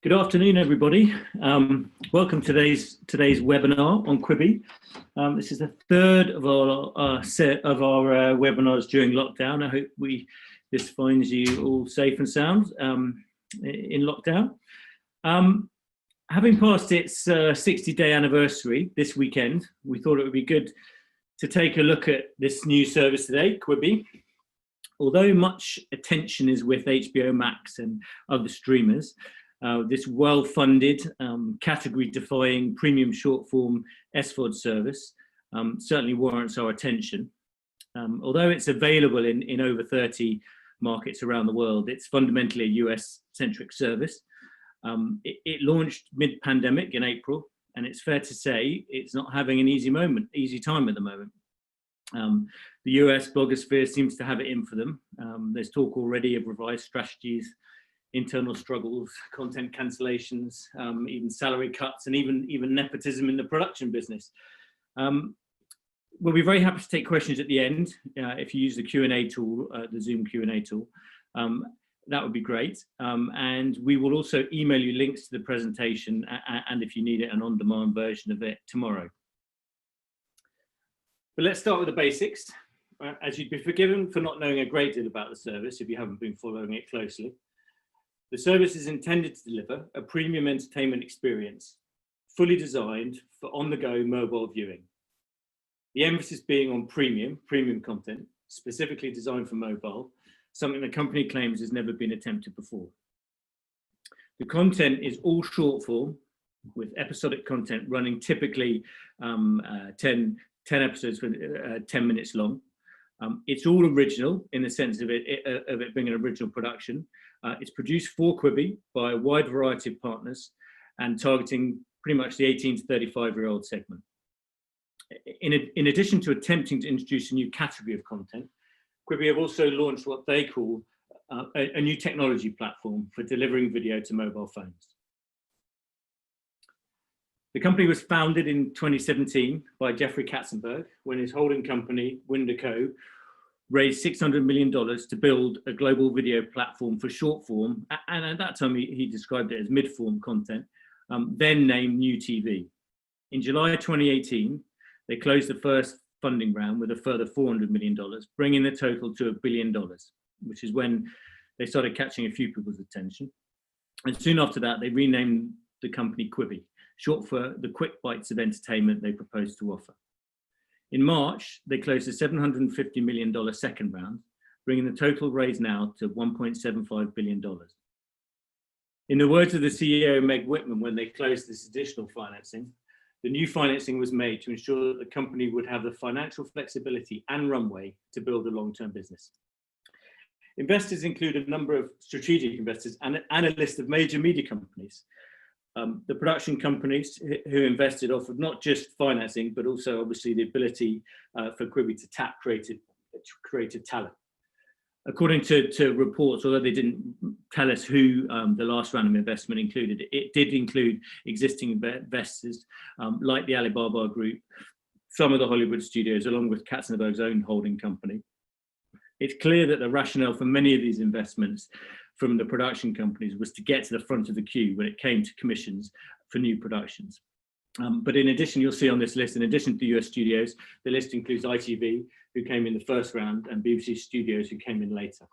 Good afternoon, everybody. Welcome to today's webinar on Quibi. This is the third of our set of our webinars during lockdown. I hope this finds you all safe and sound in lockdown. Having passed its 60-day anniversary this weekend, we thought it would be good to take a look at this new service today, Quibi. Although much attention is with HBO Max and other streamers, this well-funded, category-defying premium short-form SVOD service certainly warrants our attention. Although it's available in over 30 markets around the world, it's fundamentally a US-centric service. It launched mid-pandemic in April, and it's fair to say it's not having an easy time at the moment. The US blogosphere seems to have it in for them. There's talk already of revised strategies, internal struggles, content cancellations, even salary cuts, and even nepotism in the production business. We'll be very happy to take questions at the end. If you use the Q&A tool, the Zoom Q&A tool, that would be great. And we will also email you links to the presentation, and if you need it, an on-demand version of it tomorrow. But let's start with the basics. As you'd be forgiven for not knowing a great deal about the service if you haven't been following it closely. The service is intended to deliver a premium entertainment experience, fully designed for on-the-go mobile viewing. The emphasis being on premium content, specifically designed for mobile, something the company claims has never been attempted before. The content is all short form, with episodic content running typically 10 episodes for 10 minutes long. It's all original in the sense of it being an original production. It's produced for Quibi by a wide variety of partners and targeting pretty much the 18 to 35-year-old segment. In addition to attempting to introduce a new category of content, Quibi have also launched what they call a new technology platform for delivering video to mobile phones. The company was founded in 2017 by Jeffrey Katzenberg when his holding company, Wind & Co, raised $600 million to build a global video platform for short form, and at that time he described it as mid-form content, then named New TV. In July 2018, they closed the first funding round with a further $400 million, bringing the total to $1 billion, which is when they started catching a few people's attention. And soon after that, they renamed the company Quibi, short for the quick bites of entertainment they proposed to offer. In March, they closed a $750 million second round, bringing the total raise now to $1.75 billion. In the words of the CEO, Meg Whitman, when they closed this additional financing, the new financing was made to ensure that the company would have the financial flexibility and runway to build a long-term business. Investors include a number of strategic investors and a list of major media companies. The production companies who invested offered not just financing, but also obviously the ability for Quibi to tap creative talent. According to reports, although they didn't tell us who the last round of investment included, it did include existing investors like the Alibaba Group, some of the Hollywood studios, along with Katzenberg's own holding company. It's clear that the rationale for many of these investments from the production companies was to get to the front of the queue when it came to commissions for new productions. But in addition, you'll see on this list, in addition to the US studios, the list includes ITV, who came in the first round, and BBC Studios, who came in later.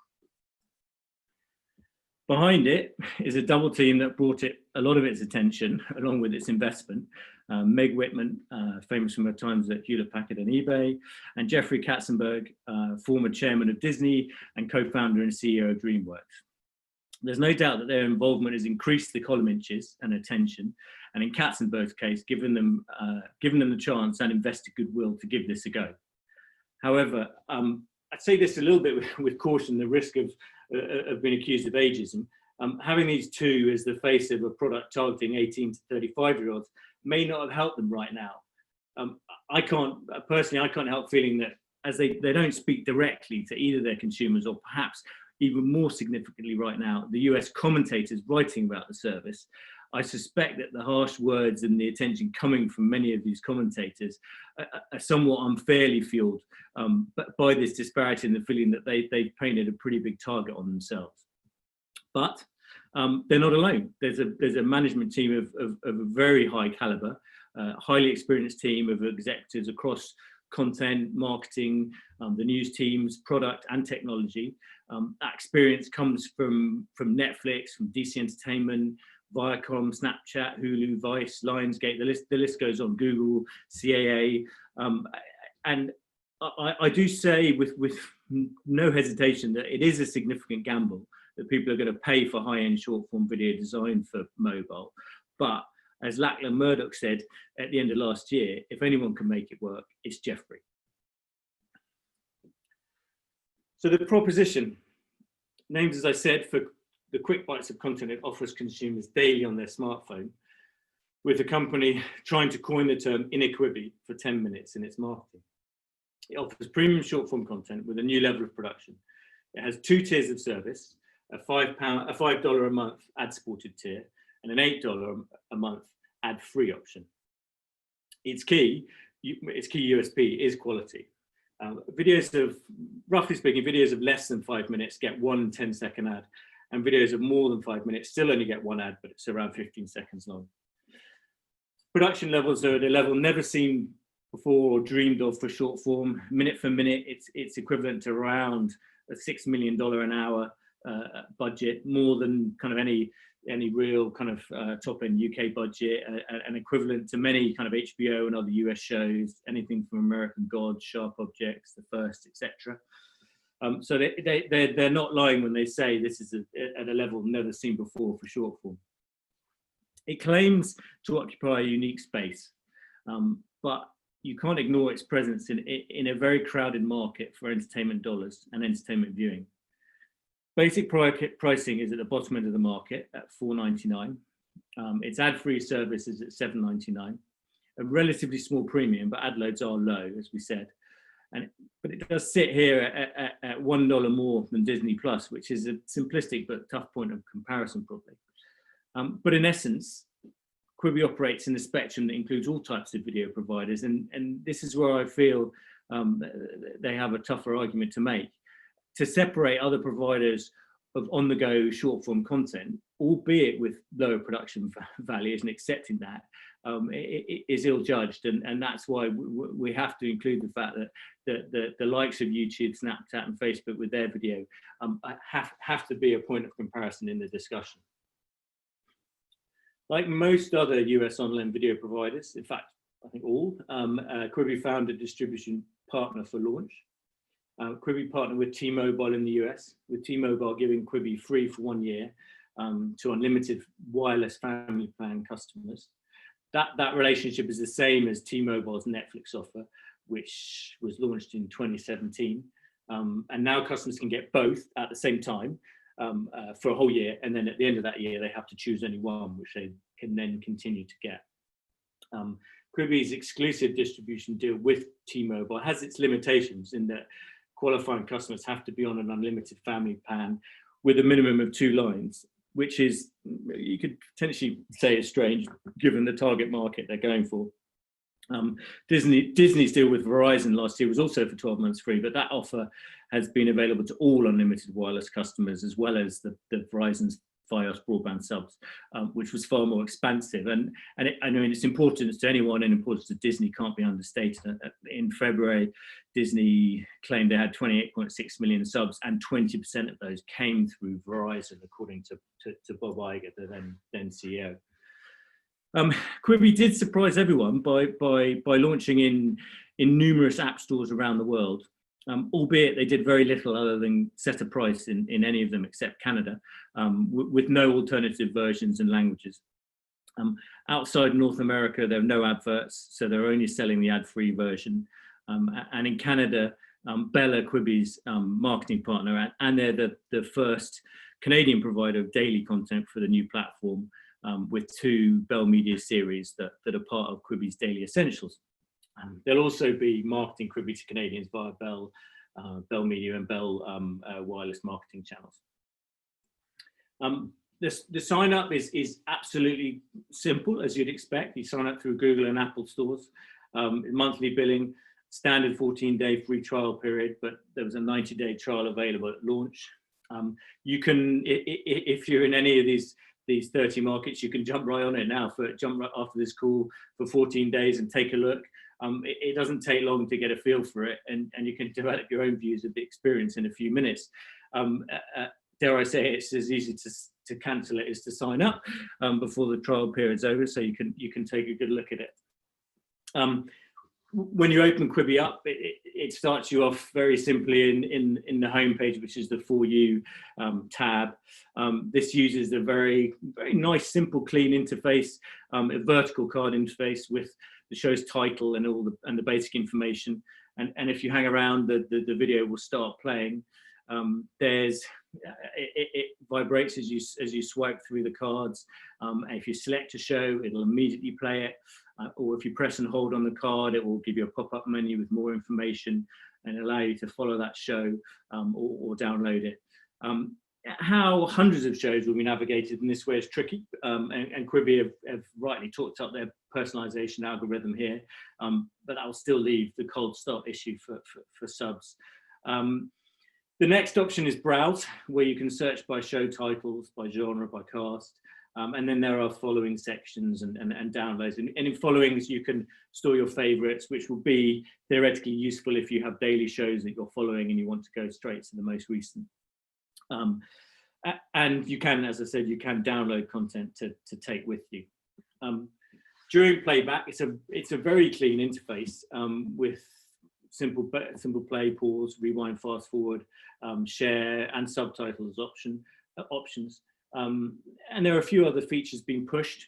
Behind it is a double team that brought it a lot of its attention, along with its investment. Meg Whitman, famous from her times at Hewlett-Packard and eBay, and Jeffrey Katzenberg, former chairman of Disney and co-founder and CEO of DreamWorks. There's no doubt that their involvement has increased the column inches and attention, and in Katzenberg's case, given them the chance and invested goodwill to give this a go. However, I'd say this a little bit with caution, the risk of being accused of ageism. Having these two as the face of a product targeting 18 to 35-year-olds may not have helped them right now. I can't help feeling that as they don't speak directly to either their consumers or perhaps even more significantly right now, the US commentators writing about the service, I suspect that the harsh words and the attention coming from many of these commentators are somewhat unfairly fueled by this disparity and the feeling that they've painted a pretty big target on themselves. But they're not alone. There's a management team of a very high caliber, highly experienced team of executives across content, marketing, the news teams, product and technology. That experience comes from Netflix, from DC Entertainment, Viacom, Snapchat, Hulu, Vice, Lionsgate, the list goes on, Google, CAA. And I do say with no hesitation that it is a significant gamble that people are going to pay for high-end short-form video design for mobile. But as Lachlan Murdoch said at the end of last year, if anyone can make it work, it's Jeffrey. So the proposition, named as I said, for the quick bites of content it offers consumers daily on their smartphone, with the company trying to coin the term in a Quibi for 10 minutes in its marketing. It offers premium short-form content with a new level of production. It has 2 tiers of service, a $5 a month ad-supported tier, and an $8 a month ad-free option. Its key USP is quality. Videos of, roughly speaking, videos of less than 5 minutes get 1 10-second ad, and videos of more than 5 minutes still only get 1 ad, but it's around 15 seconds long. Production levels are at a level never seen before or dreamed of for short form. Minute for minute, it's equivalent to around a $6 million an hour budget, more than kind of any real kind of top end UK budget, and equivalent to many kind of HBO and other US shows, anything from American Gods, Sharp Objects, The First, etc. So they're not lying when they say this is at a level never seen before for short form. It claims to occupy a unique space, but you can't ignore its presence in a very crowded market for entertainment dollars and entertainment viewing. Basic pricing is at the bottom end of the market at $4.99. Its ad-free service is at $7.99. A relatively small premium, but ad loads are low, as we said. But it does sit here at $1 more than Disney Plus, which is a simplistic but tough point of comparison, probably. But in essence, Quibi operates in a spectrum that includes all types of video providers, and this is where I feel they have a tougher argument to make. To separate other providers of on-the-go short-form content, albeit with lower production values, and accepting that it is ill-judged, and that's why we have to include the fact that the likes of YouTube, Snapchat, and Facebook with their video have to be a point of comparison in the discussion. Like most other US online video providers, in fact, I think all, Quibi found a distribution partner for launch. Quibi partnered with T-Mobile in the US, with T-Mobile giving Quibi free for 1 year to unlimited wireless family plan customers. That relationship is the same as T-Mobile's Netflix offer, which was launched in 2017. And now customers can get both at the same time for a whole year. And then at the end of that year, they have to choose only one, which they can then continue to get. Quibi's exclusive distribution deal with T-Mobile has its limitations in that qualifying customers have to be on an unlimited family plan with a minimum of 2 lines, which is, you could potentially say, is strange given the target market they're going for. Disney's deal with Verizon last year was also for 12 months free, but that offer has been available to all unlimited wireless customers, as well as the Verizon's Fios broadband subs, which was far more expansive. And I mean, its importance to anyone and importance to Disney can't be understated. In February, Disney claimed they had 28.6 million subs, and 20% of those came through Verizon, according to Bob Iger, the then CEO. Quibi did surprise everyone by launching in numerous app stores around the world, albeit they did very little other than set a price in any of them except Canada, with no alternative versions and languages. Outside North America, there are no adverts, so they're only selling the ad-free version. And in Canada, Bella, Quibi's marketing partner, and they're the first Canadian provider of daily content for the new platform, with 2 Bell Media series that are part of Quibi's Daily Essentials. They'll also be marketing Quibi to Canadians via Bell Media and Bell wireless marketing channels. The sign up is absolutely simple, as you'd expect. You sign up through Google and Apple stores. Monthly billing, standard 14-day free trial period, but there was a 90-day trial available at launch. You can, if you're in any of these 30 markets, you can jump right on it now, jump right after this call for 14 days and take a look. It doesn't take long to get a feel for it, and you can develop your own views of the experience in a few minutes. Dare I say, it's as easy to cancel it as to sign up before the trial period's over, so you can take a good look at it. When you open Quibi up, it starts you off very simply in the home page, which is the For You tab. This uses a very nice, simple, clean interface, a vertical card interface with the show's title and all the basic information. And if you hang around, the video will start playing. It vibrates as you swipe through the cards. And if you select a show, it'll immediately play it. Or if you press and hold on the card, it will give you a pop-up menu with more information and allow you to follow that show or download it. How hundreds of shows will be navigated in this way is tricky, and Quibi have rightly talked up their personalization algorithm here, but I'll still leave the cold start issue for subs. The next option is Browse, where you can search by show titles, by genre, by cast. And then there are following sections and downloads. And in followings, you can store your favorites, which will be theoretically useful if you have daily shows that you're following and you want to go straight to the most recent. And you can, as I said, you can download content to take with you. During playback, it's a very clean interface with simple play, pause, rewind, fast forward, share, and subtitles options. And there are a few other features being pushed.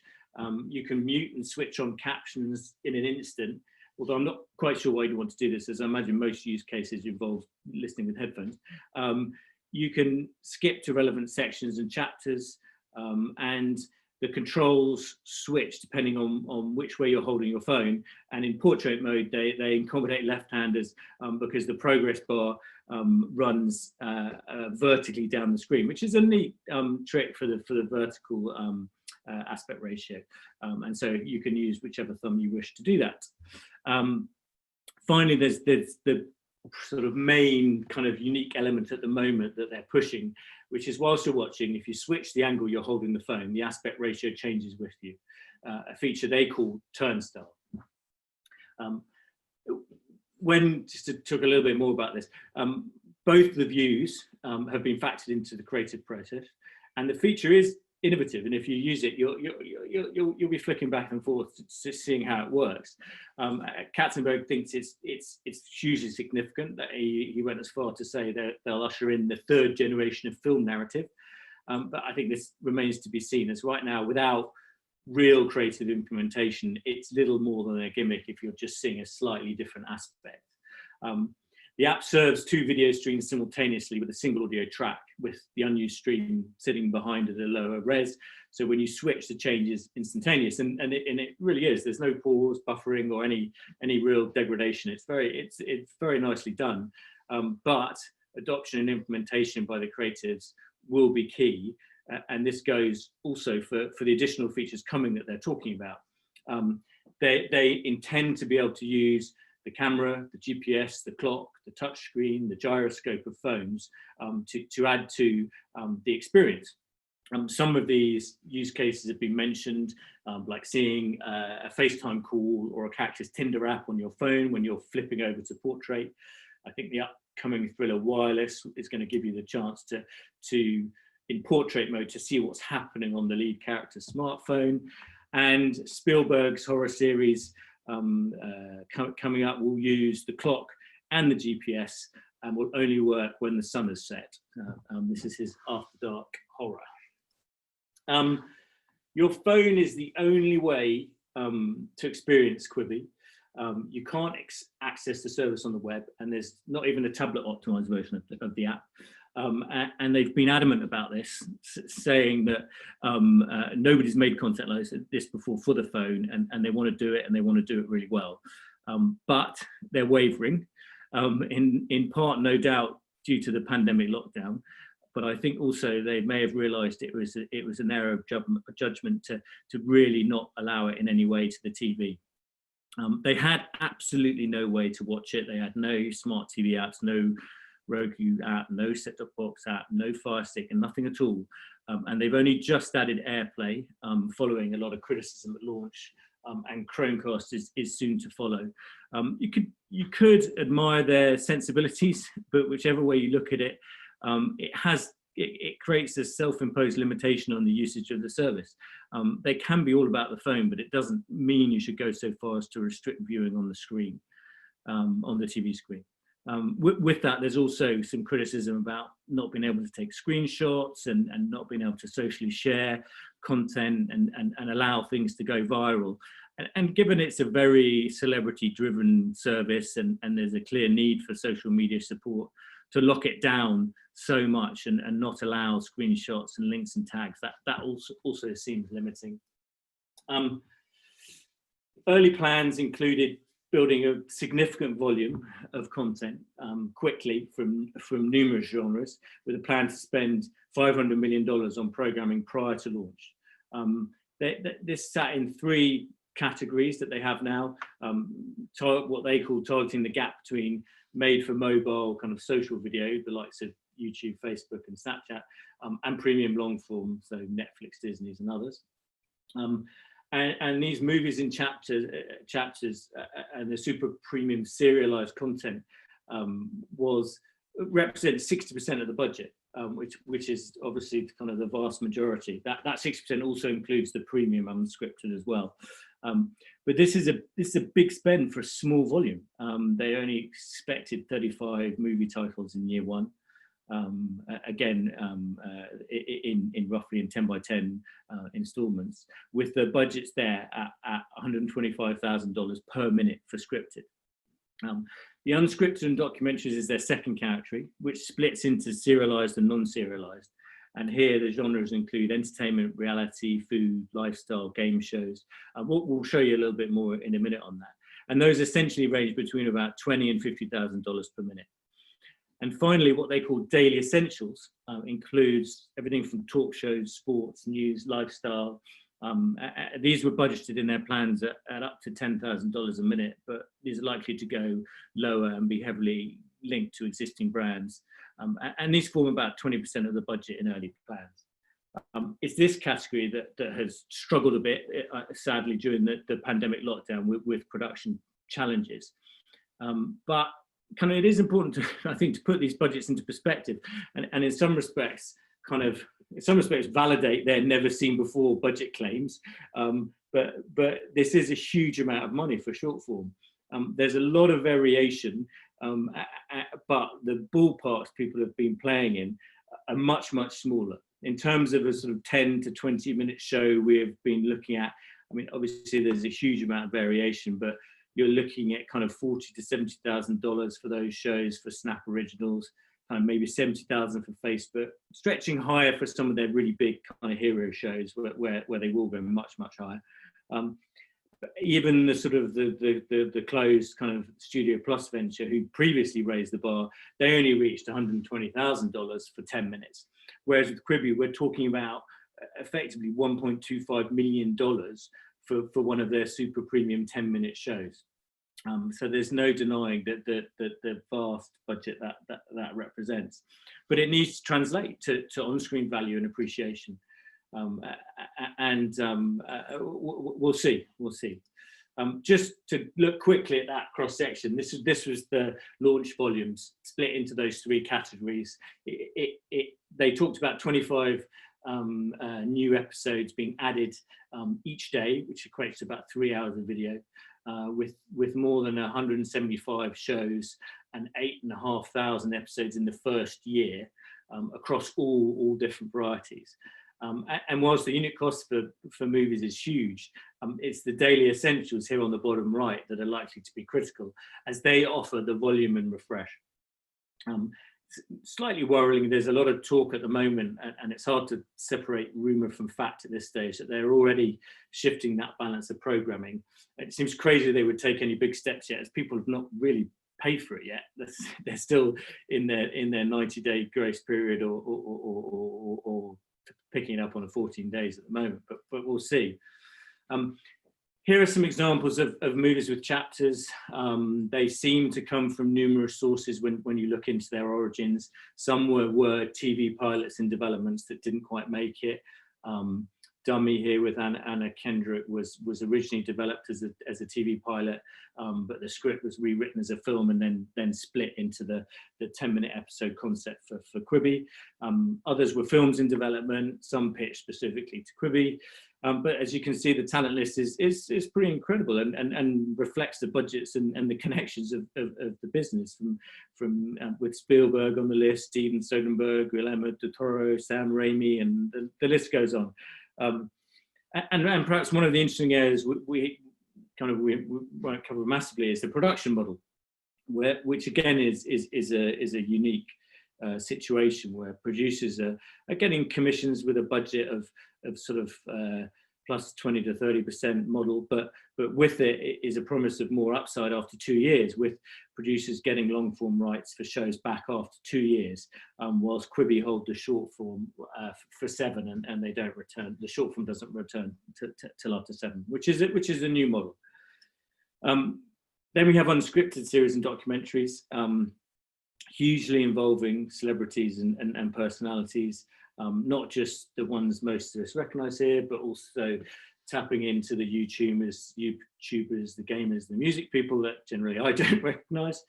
You can mute and switch on captions in an instant, although I'm not quite sure why you want to do this, as I imagine most use cases involve listening with headphones. You can skip to relevant sections and chapters, and the controls switch depending on which way you're holding your phone. And in portrait mode, they accommodate left-handers because the progress bar runs vertically down the screen, which is a neat trick for the vertical aspect ratio. And so you can use whichever thumb you wish to do that. Finally, there's the sort of main kind of unique element at the moment that they're pushing, which is whilst you're watching, if you switch the angle you're holding the phone, the aspect ratio changes with you, a feature they call turnstile. Just to talk a little bit more about this, both the views have been factored into the creative process, and the feature is innovative. And if you use it, you'll be flicking back and forth seeing how it works. Katzenberg thinks it's hugely significant that he went as far to say that they'll usher in the third generation of film narrative. But I think this remains to be seen, as right now, without real creative implementation, it's little more than a gimmick if you're just seeing a slightly different aspect. The app serves 2 video streams simultaneously with a single audio track, with the unused stream sitting behind at a lower res. So when you switch, the change is instantaneous, and it really is. There's no pause, buffering, or any real degradation. It's very nicely done. But adoption and implementation by the creatives will be key, and this goes also for the additional features coming that they're talking about. They intend to be able to use the camera, the GPS, the clock, the touch screen, the gyroscope of phones to add to the experience. Some of these use cases have been mentioned, like seeing a FaceTime call or a Cactus Tinder app on your phone when you're flipping over to portrait. I think the upcoming Thriller Wireless is going to give you the chance to in portrait mode, to see what's happening on the lead character's smartphone. And Spielberg's horror series coming up will use the clock and the GPS and will only work when the sun is set. This is his After Dark horror. Your phone is the only way to experience Quibi. You can't access the service on the web, and there's not even a tablet optimized version of the app. And they've been adamant about this, saying that nobody's made content like this before for the phone, and they want to do it, and they want to do it really well. But they're wavering, in part, no doubt, due to the pandemic lockdown. But I think also they may have realised it was an error of judgment to really not allow it in any way to the TV. They had absolutely no way to watch it. They had no smart TV apps, no Roku app, no set-top box app, no Fire Stick, and nothing at all. And they've only just added AirPlay, following a lot of criticism at launch, and Chromecast is soon to follow. You could admire their sensibilities, but whichever way you look at it, it creates a self-imposed limitation on the usage of the service. They can be all about the phone, but it doesn't mean you should go so far as to restrict viewing on the screen, on the TV screen. With that, there's also some criticism about not being able to take screenshots and not being able to socially share content and allow things to go viral. And given it's a very celebrity-driven service and there's a clear need for social media support, to lock it down so much and not allow screenshots and links and tags, that also seems limiting. Early plans included building a significant volume of content quickly from numerous genres, with a plan to spend $500 million on programming prior to launch. This sat in 3 categories that they have now, what they call targeting the gap between made for mobile kind of social video, the likes of YouTube, Facebook and Snapchat, and premium long form, so Netflix, Disney's and others. And these movies in chapters and the super premium serialized content represented 60% of the budget, which is obviously kind of the vast majority. That 60% also includes the premium unscripted as well. But this is a big spend for a small volume. They only expected 35 movie titles in year 1. Again, in roughly 10 by 10 installments, with the budgets there at $125,000 per minute for scripted. The unscripted and documentaries is their second category, which splits into serialized and non-serialized. And here the genres include entertainment, reality, food, lifestyle, game shows. We'll show you a little bit more in a minute on that. And those essentially range between about $20,000 and $50,000 per minute. And finally, what they call daily essentials includes everything from talk shows, sports, news, lifestyle. These were budgeted in their plans at up to $10,000 a minute, but these are likely to go lower and be heavily linked to existing brands. And these form about 20% of the budget in early plans. It's this category that has struggled a bit, sadly, during the pandemic lockdown with production challenges. But kind of it is important to, I think, to put these budgets into perspective, and in some respects validate their never seen before budget claims. But this is a huge amount of money for short form. There's a lot of variation, but the ballparks people have been playing in are much, much smaller. In terms of a sort of 10 to 20 minute show we've been looking at, I mean, obviously there's a huge amount of variation, but you're looking at kind of $40,000 to $70,000 for those shows for Snap Originals, kind of maybe $70,000 for Facebook, stretching higher for some of their really big kind of hero shows where they will go much, much higher. Even the sort of the closed kind of Studio Plus venture, who previously raised the bar, they only reached $120,000 for 10 minutes. Whereas with Quibi, we're talking about effectively $1.25 million for one of their super premium 10-minute shows. So there's no denying that the vast budget that represents, but it needs to translate to on-screen value and appreciation. We'll see. Just to look quickly at that cross section, this was the launch volumes split into those 3 categories. They talked about 25 new episodes being added each day, which equates to about 3 hours of video, with more than 175 shows and 8,500 episodes in the first year, across all different varieties. And whilst the unit cost for movies is huge, it's the daily essentials here on the bottom right that are likely to be critical, as they offer the volume and refresh. Slightly worrying, there's a lot of talk at the moment, and it's hard to separate rumour from fact at this stage, that they're already shifting that balance of programming. It seems crazy they would take any big steps yet, as people have not really paid for it yet. They're still in their 90-day grace period or picking it up on a 14 days at the moment, but we'll see. Here are some examples of movies with chapters. They seem to come from numerous sources when you look into their origins. Some were TV pilots in developments that didn't quite make it. Dummy here with Anna Kendrick was originally developed as a TV pilot, but the script was rewritten as a film and then split into the 10-minute episode concept for Quibi. Others were films in development, some pitched specifically to Quibi. But as you can see, the talent list is pretty incredible and reflects the budgets and the connections of the business from with Spielberg on the list, Steven Soderbergh, Guillermo del Toro, Sam Raimi, and the list goes on. And perhaps one of the interesting areas we won't cover massively is the production model, which again is a unique situation where producers are getting commissions with a budget of sort of plus 20 to 30% model, but with it is a promise of more upside after 2 years, with producers getting long form rights for shows back after 2 years, whilst Quibi hold the short form for 7, and they don't return. The short form doesn't return till after 7, which is a new model. Then we have unscripted series and documentaries, hugely involving celebrities and personalities. Not just the ones most of us recognize here, but also tapping into the YouTubers, the gamers, the music people that generally I don't recognize.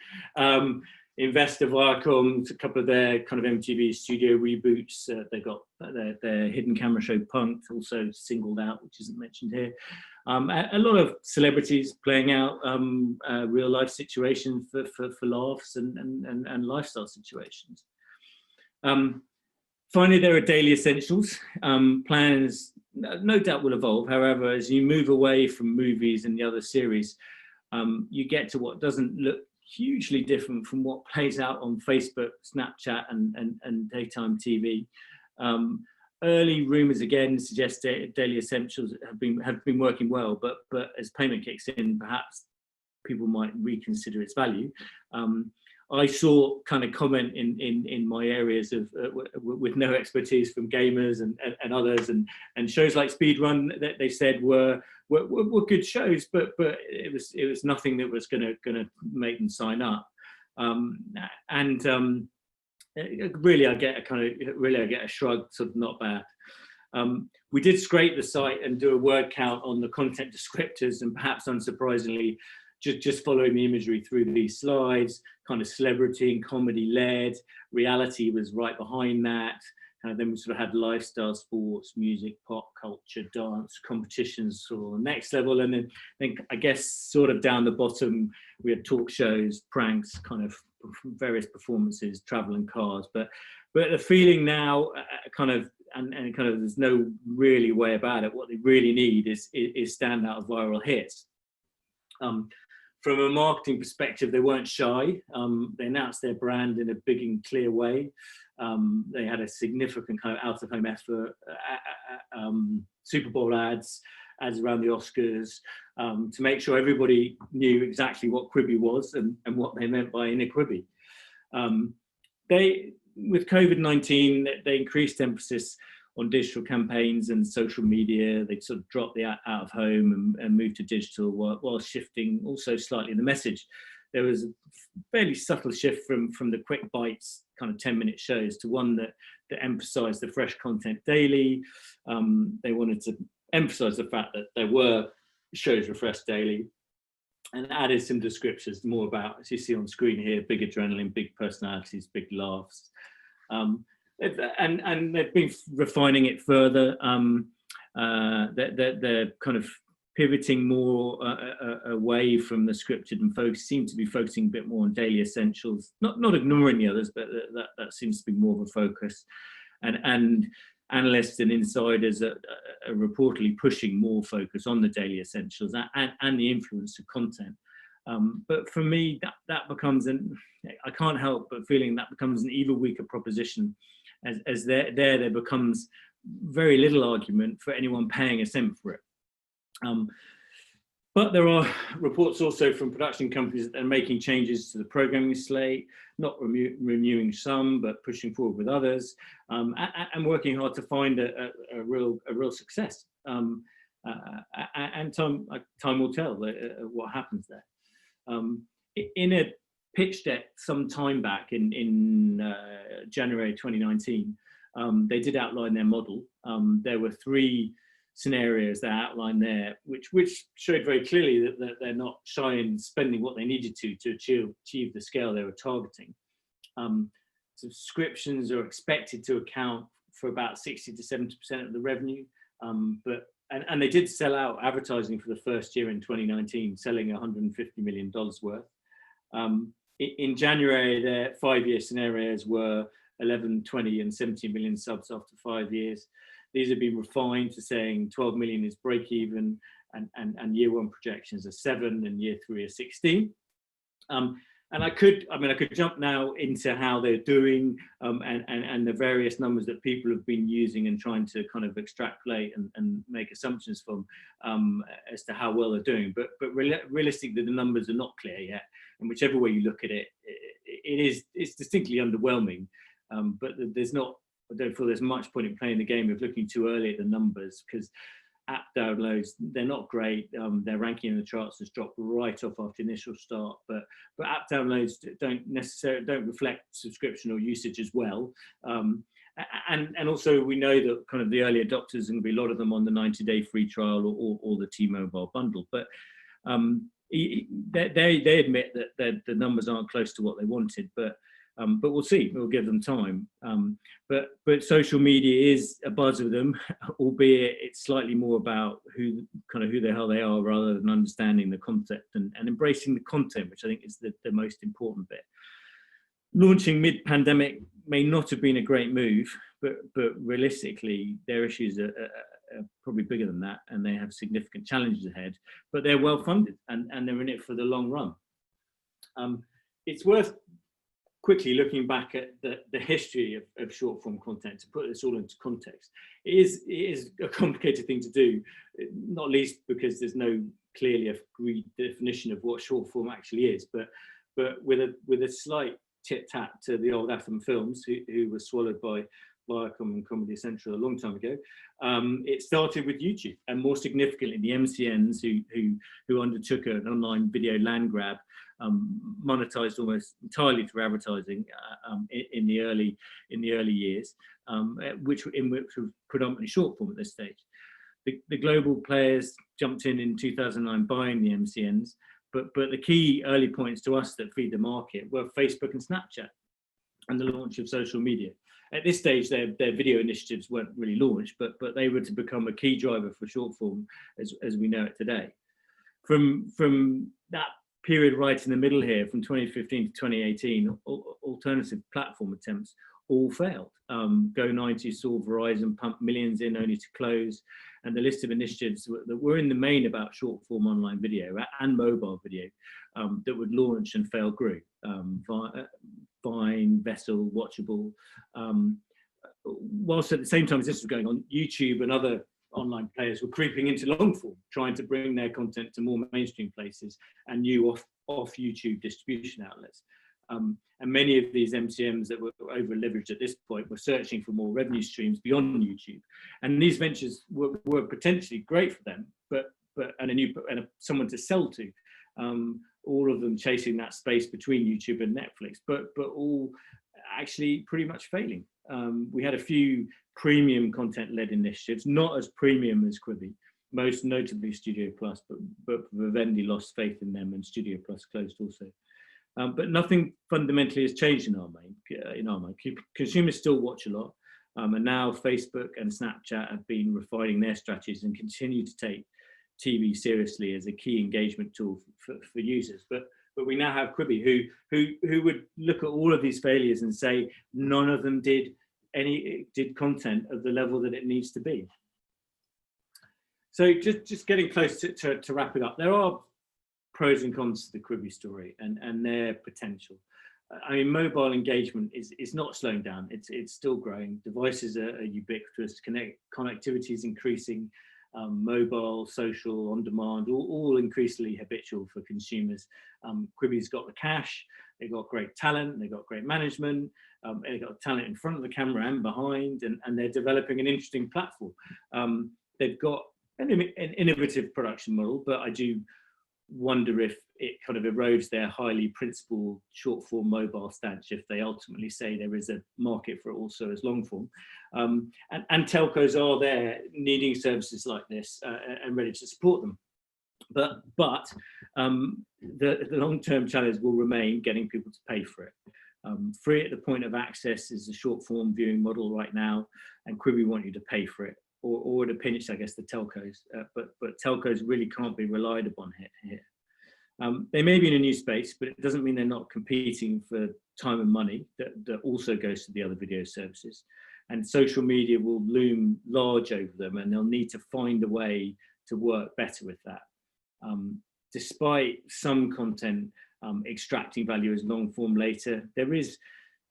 Investor Viacom, a couple of their kind of MTV studio reboots. They got their hidden camera show Punk'd, also singled out, which isn't mentioned here. A lot of celebrities playing out real life situations for laughs and lifestyle situations. Finally, there are daily essentials. Plans no doubt will evolve. However, as you move away from movies and the other series, you get to what doesn't look hugely different from what plays out on Facebook, Snapchat, and daytime TV. Early rumours again suggest daily essentials have been working well, but as payment kicks in, perhaps people might reconsider its value. I saw kind of comment in my areas of with no expertise from gamers and others, and shows like Speedrun that they said were good shows, but it was nothing that was gonna make them sign up. Really I get a shrug, sort of not bad. We did scrape the site and do a word count on the content descriptors, and perhaps unsurprisingly, just following the imagery through these slides, kind of celebrity and comedy led, reality was right behind that. Then we sort of had lifestyle, sports, music, pop culture, dance, competitions, sort of the next level. And then I guess sort of down the bottom, we had talk shows, pranks, kind of various performances, travel and cars. But the feeling now and there's no really way about it. What they really need is standout viral hits. From a marketing perspective, they weren't shy. They announced their brand in a big and clear way. They had a significant kind of out-of-home effort, Super Bowl ads around the Oscars, to make sure everybody knew exactly what Quibi was and what they meant by in a Quibi. With COVID-19, they increased emphasis on digital campaigns and social media. They sort of dropped the out of home and moved to digital while shifting also slightly the message. There was a fairly subtle shift from the quick bites, kind of 10-minute shows, to one that emphasized the fresh content daily. They wanted to emphasize the fact that there were shows refreshed daily, and added some descriptions more about, as you see on screen here, big adrenaline, big personalities, big laughs. And they've been refining it further. They're kind of pivoting more away from the scripted and seem to be focusing a bit more on daily essentials, not ignoring the others, but that seems to be more of a focus. And analysts and insiders are reportedly pushing more focus on the daily essentials and the influence of content. But for me, that becomes I can't help but feeling that becomes an even weaker proposition, as there becomes very little argument for anyone paying a cent for it. But there are reports also from production companies that are making changes to the programming slate, not renewing some, but pushing forward with others, and working hard to find a real success. and time will tell what happens there. In a pitch deck some time back in January 2019, they did outline their model. There were 3 scenarios that outlined there, which showed very clearly that they're not shy in spending what they needed to achieve the scale they were targeting. Subscriptions are expected to account for about 60 to 70% of the revenue, and they did sell out advertising for the first year in 2019, selling $150 million worth. In January, their 5-year scenarios were 11, 20, and 17 million subs after 5 years. These have been refined to saying 12 million is break even, and year 1 projections are 7, and year 3 are 16. And I could jump now into how they're doing, and the various numbers that people have been using and trying to kind of extrapolate and make assumptions from, as to how well they're doing. But realistically, the numbers are not clear yet, and whichever way you look at it, it's distinctly underwhelming. But I don't feel there's much point in playing the game of looking too early at the numbers, because app downloads, they're not great. Their ranking in the charts has dropped right off after initial start, but app downloads don't reflect subscription or usage as well. And also we know that kind of the early adopters are going to be a lot of them on the 90-day free trial or the T-Mobile bundle, but they admit that the numbers aren't close to what they wanted, but we'll see. We'll give them time. But social media is a buzz of them, albeit it's slightly more about who the hell they are, rather than understanding the concept and embracing the content, which I think is the most important bit. Launching mid-pandemic may not have been a great move, but realistically, their issues are probably bigger than that, and they have significant challenges ahead. But they're well funded, and they're in it for the long run. It's worth quickly looking back at the history of short form content to put this all into context. It is a complicated thing to do, not least because there's no clearly agreed definition of what short form actually is, but with a slight tit-tat to the old Atom Films, who were swallowed by Viacom and Comedy Central a long time ago. It started with YouTube, and more significantly, the MCNs who undertook an online video land grab, monetized almost entirely through advertising in the early years, which was predominantly short form at this stage. The global players jumped in 2009, buying the MCNs, but the key early points to us that feed the market were Facebook and Snapchat and the launch of social media. At this stage, their video initiatives weren't really launched, but they were to become a key driver for short form as we know it today. From that period right in the middle here, from 2015 to 2018, alternative platform attempts all failed. Go90 saw Verizon pump millions in only to close, and the list of initiatives that were in the main about short form online video and mobile video that would launch and fail grew. Vine, Vessel, Watchable. Whilst at the same time as this was going on, YouTube and other online players were creeping into long form, trying to bring their content to more mainstream places and new off YouTube distribution outlets. And many of these MCMs that were over leveraged at this point were searching for more revenue streams beyond YouTube. And these ventures were potentially great for them, but someone to sell to. All of them chasing that space between YouTube and Netflix, but all actually pretty much failing. We had a few premium content-led initiatives, not as premium as Quibi, most notably Studio Plus, but Vivendi lost faith in them, and Studio Plus closed also. But nothing fundamentally has changed in our mind. Consumers still watch a lot, and now Facebook and Snapchat have been refining their strategies and continue to take TV seriously as a key engagement tool for users. But we now have Quibi, who would look at all of these failures and say none of them did content at the level that it needs to be. So just getting close to wrap it up, there are pros and cons to the Quibi story and their potential. I mean, mobile engagement is not slowing down. It's still growing. Devices are ubiquitous. Connectivity is increasing. Mobile, social, on demand, all increasingly habitual for consumers. Quibi's got the cash, they've got great talent, they've got great management, they've got talent in front of the camera and behind, and they're developing an interesting platform. They've got an innovative production model, but I do wonder if it kind of erodes their highly principled short form mobile stance if they ultimately say there is a market for it also as long form. And telcos are there needing services like this and ready to support them. But the long-term challenge will remain getting people to pay for it. Free at the point of access is a short form viewing model right now, and Quibi want you to pay for it, or to pinch, I guess, the telcos. But telcos really can't be relied upon here. They may be in a new space, but it doesn't mean they're not competing for time and money that also goes to the other video services. And social media will loom large over them, and they'll need to find a way to work better with that. Despite some content extracting value as long form later, there's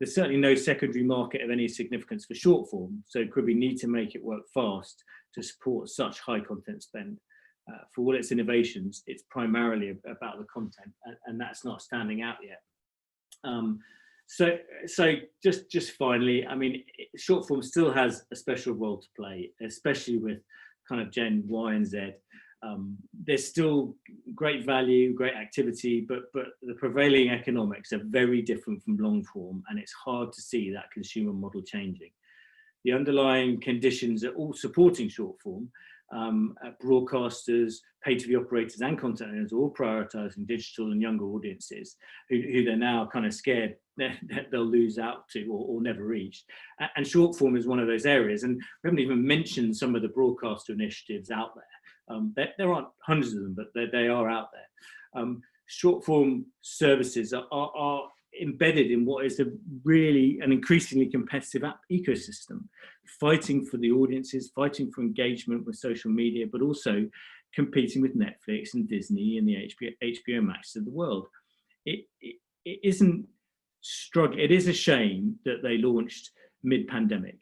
certainly no secondary market of any significance for short form. So Quibi need to make it work fast to support such high content spend. For all its innovations, it's primarily about the content, and that's not standing out yet. So just finally, I mean, short form still has a special role to play, especially with kind of Gen Y and Z. There's still great value, great activity, but the prevailing economics are very different from long form, and it's hard to see that consumer model changing. The underlying conditions are all supporting short form. Broadcasters, pay TV operators and content owners are all prioritizing digital and younger audiences who they're now kind of scared that they'll lose out to or never reach. And short form is one of those areas. And we haven't even mentioned some of the broadcaster initiatives out there. There aren't hundreds of them, but they are out there. Short form services are embedded in what is an increasingly competitive app ecosystem, fighting for the audiences, fighting for engagement with social media, but also competing with Netflix and Disney and the HBO Max of the world. It isn't struggling. It is a shame that they launched mid-pandemic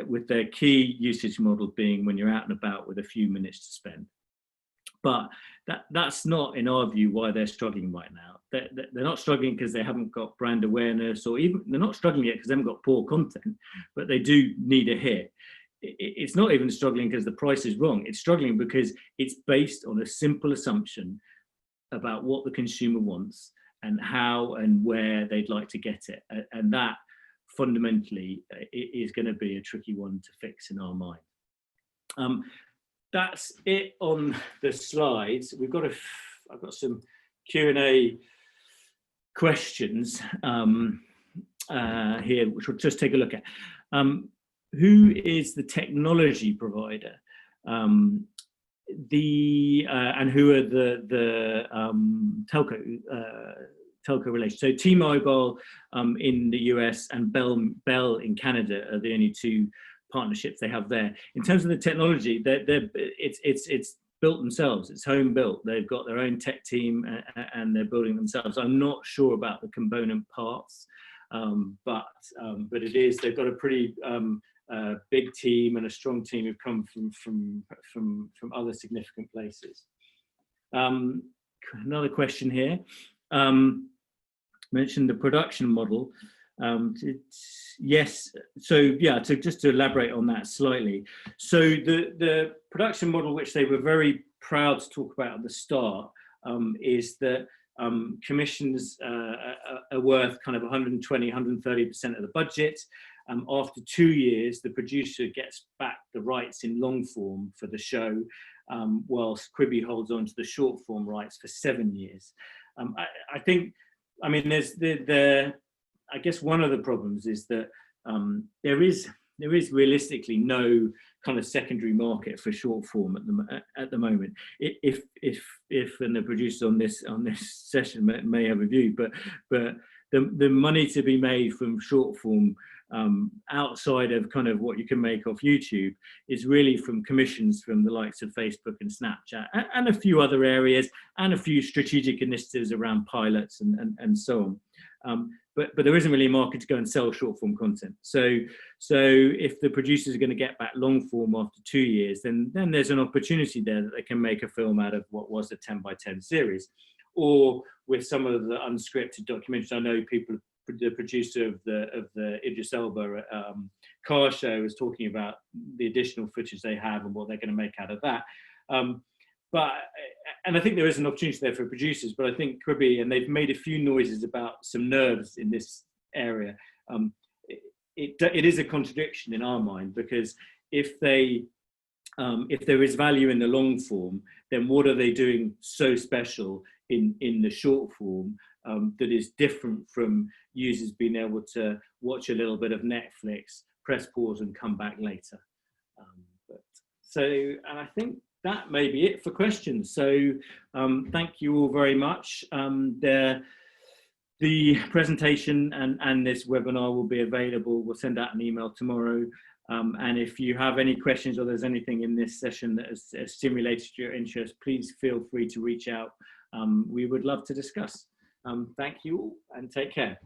with their key usage model being when you're out and about with a few minutes to spend. But that's not, in our view, why they're struggling right now. They're not struggling because they haven't got brand awareness, or even they're not struggling yet because they haven't got poor content, but they do need a hit. It's not even struggling because the price is wrong. It's struggling because it's based on a simple assumption about what the consumer wants and how and where they'd like to get it. And that fundamentally is going to be a tricky one to fix in our mind. That's it on the slides. I've got some Q&A questions here, which we'll just take a look at. Who is the technology provider? And who are the telco relations? So T-Mobile in the US and Bell in Canada are the only two partnerships they have there. In terms of the technology, it's built themselves. It's home built. They've got their own tech team and they're building themselves. I'm not sure about the component parts, but it is. They've got a pretty big team and a strong team who've come from other significant places. Another question here. Mentioned the production model. Yes, so yeah, just to elaborate on that slightly. So the production model, which they were very proud to talk about at the start, is that commissions are worth kind of 120, 130% of the budget. After 2 years, the producer gets back the rights in long form for the show, whilst Quibi holds on to the short form rights for 7 years. I think, I mean, there's I guess one of the problems is that there is realistically no kind of secondary market for short form at the moment. If and the producers on this session may have a view, but the money to be made from short form outside of kind of what you can make off YouTube is really from commissions from the likes of Facebook and Snapchat and a few other areas and a few strategic initiatives around pilots and so on. But there isn't really a market to go and sell short form content. So if the producers are going to get back long form after 2 years, then there's an opportunity there that they can make a film out of what was a 10x10 series, or with some of the unscripted documentaries. I know the producer of the Idris Elba car show as talking about the additional footage they have and what they're going to make out of that. And I think there is an opportunity there for producers, but I think Quibi, and they've made a few noises about some nerves in this area. It is a contradiction in our mind, because if there is value in the long form, then what are they doing so special in the short form that is different from users being able to watch a little bit of Netflix, press pause and come back later? And I think that may be it for questions. So thank you all very much. The presentation and this webinar will be available. We'll send out an email tomorrow. And if you have any questions or there's anything in this session that has stimulated your interest, please feel free to reach out. We would love to discuss. Thank you all and take care.